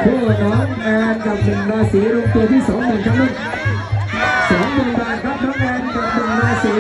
คู่น้องแอนกับหนึ่งราศีลงตัวที่20,000ครับลูก20,000 บาทครับน้องแอนกับหนึ่งราศี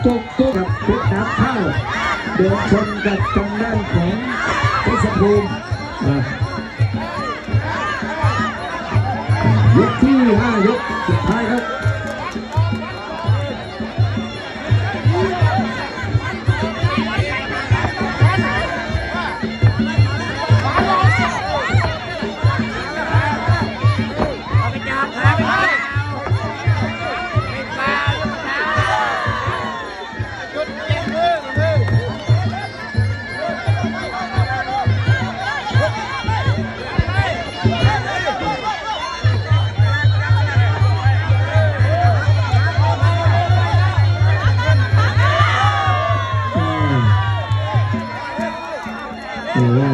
จุกตุ๊กกับเพชรน้ำข้าวเดินชนกับทางด้านของเพชรภูมิยกที่5ยกสุดท้ายครับ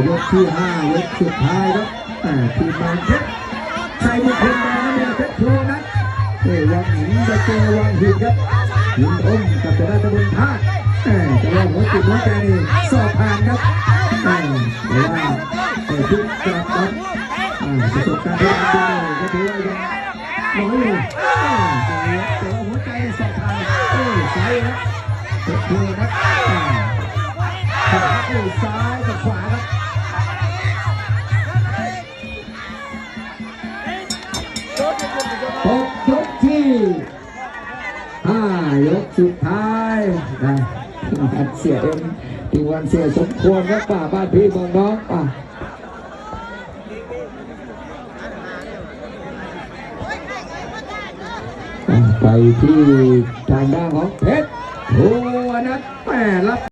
ยกที่5ยกสุดท้ายครับทีมงานเพชรใส่บุคคลแดงเนี่ยเพชรโพนัทวังหินจะเจอวังหินครับหินอมกับจะได้ตะบนท่าจะว่าหัวจิตหัวใจนี่สอบผ่านครับหรือว่าทุกกลับครับประสบการณ์ที่ดีก็ถือว่ายังน้อยอยู่แต่ว่าหัวใจสอบผ่านใส่ครับเพชรโพนัทซ้ายกับขวาครับ6 ยกที่5ยกสุดท้ายนะเสียเอ็มทีวันเสียสมควรครับป่าบ้านพี่บองน้องป่าไปที่ทางด้านของเพชรโพนัทรับ